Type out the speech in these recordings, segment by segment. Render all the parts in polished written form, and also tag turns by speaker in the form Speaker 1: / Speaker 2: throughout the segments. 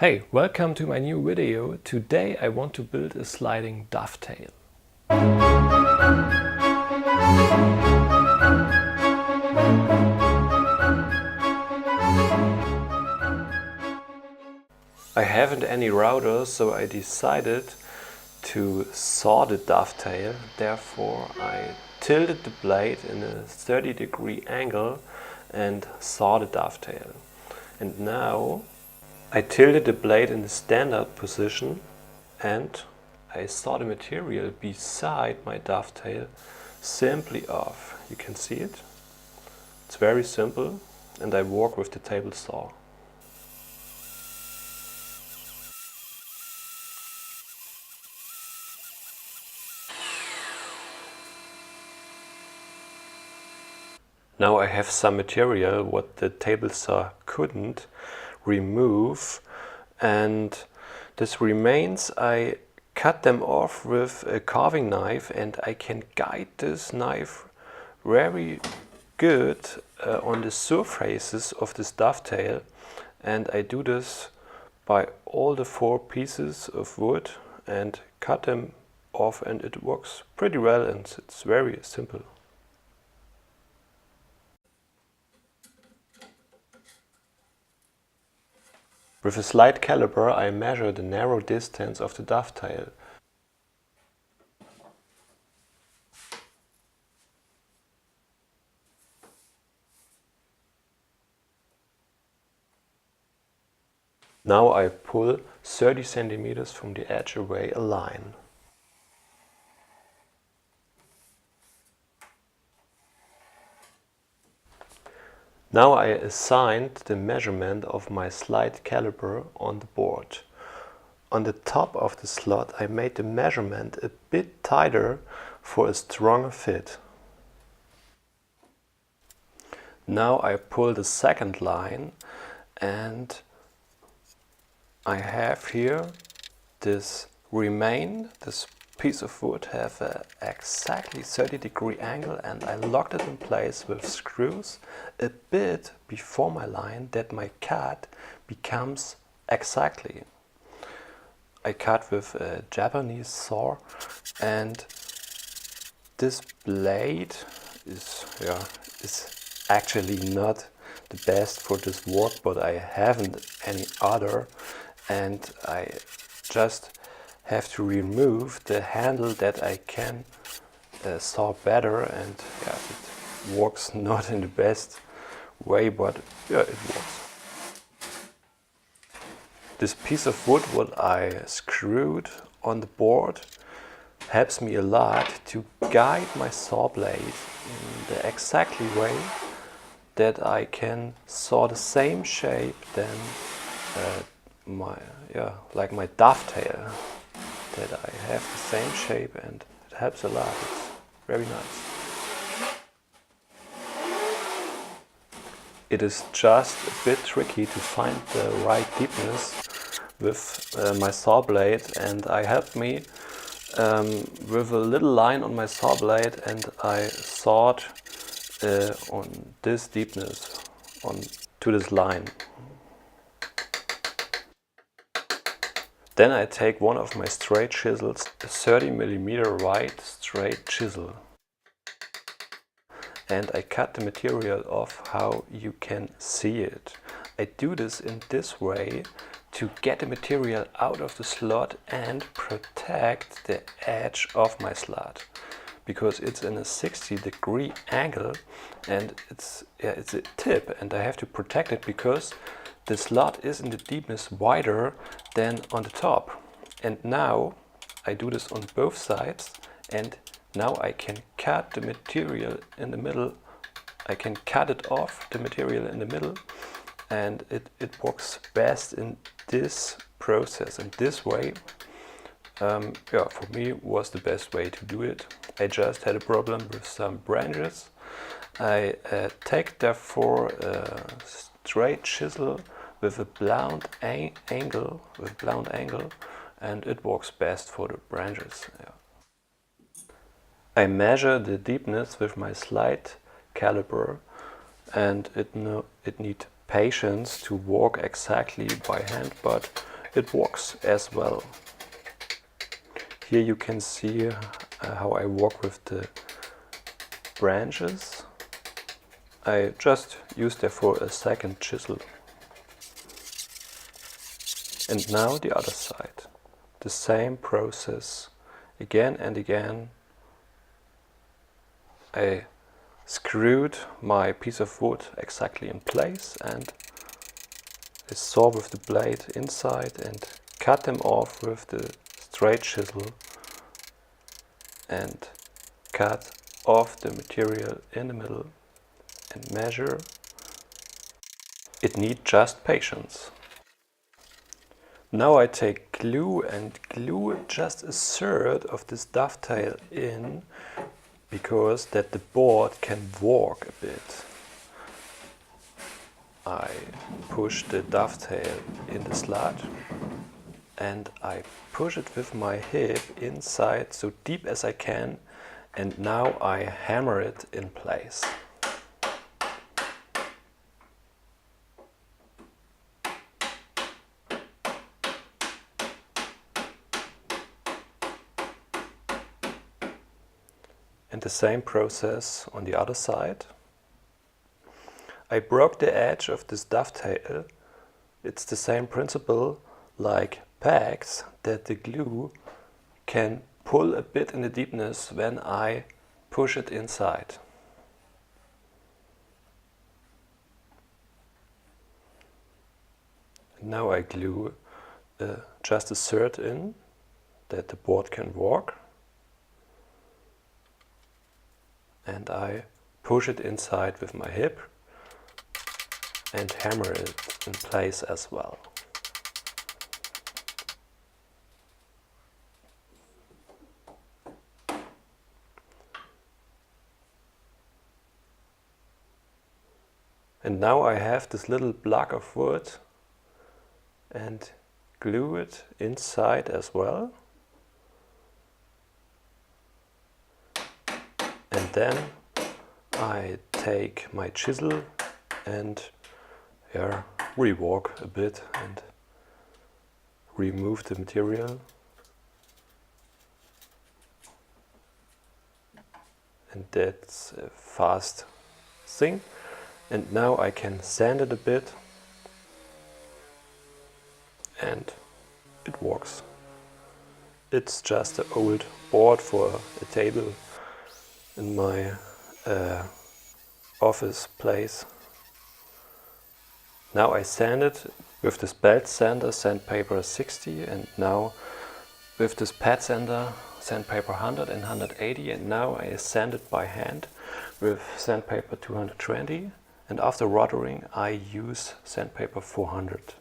Speaker 1: Hey, welcome to my new video. Today I want to build a sliding dovetail. I haven't any router, so I decided to saw the dovetail. Therefore I tilted the blade in a 30-degree angle and saw the dovetail. And now I tilted the blade in the standard position and I saw the material beside my dovetail simply off. You can see it. It's very simple and I work with the table saw. Now I have some material what the table saw couldn't remove, and this remains. I cut them off with a carving knife and I can guide this knife very good on the surfaces of this dovetail, and I do this by all the 4 pieces of wood and cut them off, and it works pretty well and it's very simple. With a slide caliper I measure the narrow distance of the dovetail. Now I pull 30 centimeters from the edge away a line. Now I assigned the measurement of my slide caliper on the board. On the top of the slot I made the measurement a bit tighter for a stronger fit. Now I pull the second line and I have here this piece of wood have a exactly 30-degree angle, and I locked it in place with screws a bit before my line that my cut becomes exactly. I cut with a Japanese saw, and this blade is actually not the best for this work, but I haven't any other, and I just have to remove the handle that I can saw better, and it works not in the best way, but it works. This piece of wood what I screwed on the board helps me a lot to guide my saw blade in the exactly way that I can saw the same shape than like my dovetail, that I have the same shape, and it helps a lot. It's very nice. It is just a bit tricky to find the right deepness with my saw blade, and I helped me with a little line on my saw blade, and I sawed on this deepness to this line. Then I take one of my straight chisels, a 30mm wide straight chisel, and I cut the material off how you can see it. I do this in this way to get the material out of the slot and protect the edge of my slot, because it's in a 60-degree angle and it's a tip, and I have to protect it because the slot is in the deepness wider than on the top. And now I do this on both sides, and now I can cut the material in the middle. I can cut it off, the material in the middle, and it works best in this process. And this way, for me was the best way to do it. I just had a problem with some branches. I take therefore a straight chisel with a blunt angle, and it works best for the branches. I measure the deepness with my slide caliper, and it needs patience to work exactly by hand, but it works as well. Here you can see how I work with the branches. I just use therefore a second chisel. And now the other side. The same process again and again. I screwed my piece of wood exactly in place and I saw with the blade inside and cut them off with the straight chisel and cut off the material in the middle and measure. It needs just patience. Now I take glue and glue just a third of this dovetail in, because that the board can walk a bit. I push the dovetail in the slot and I push it with my hip inside so deep as I can, and now I hammer it in place. And the same process on the other side. I broke the edge of this dovetail. It's the same principle like pegs, that the glue can pull a bit in the deepness when I push it inside. And now I glue just a third in, that the board can walk. And I push it inside with my hip and hammer it in place as well. And now I have this little block of wood and glue it inside as well. And then I take my chisel and rework a bit and remove the material. And that's a fast thing. And now I can sand it a bit and it works. It's just an old board for a table in my office place. Now I sand it with this belt sander, sandpaper 60, and now with this pad sander, sandpaper 100 and 180, and now I sand it by hand with sandpaper 220, and after rotoring I use sandpaper 400.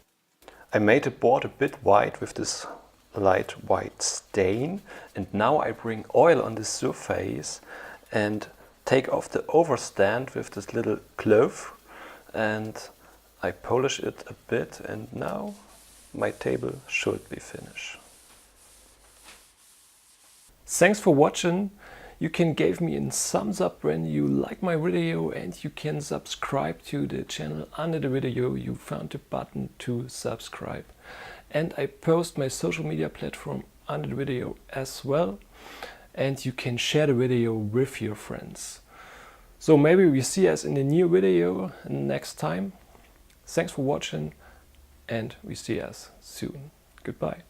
Speaker 1: I made the board a bit white with this light white stain, and now I bring oil on the surface and take off the overstand with this little cloth and I polish it a bit, and now my table should be finished. Thanks for watching. You can give me a thumbs up when you like my video, and you can subscribe to the channel. Under the video you found the button to subscribe. And I post my social media platform under the video as well. And you can share the video with your friends. So maybe we see us in the new video next time. Thanks for watching and we see us soon. Goodbye.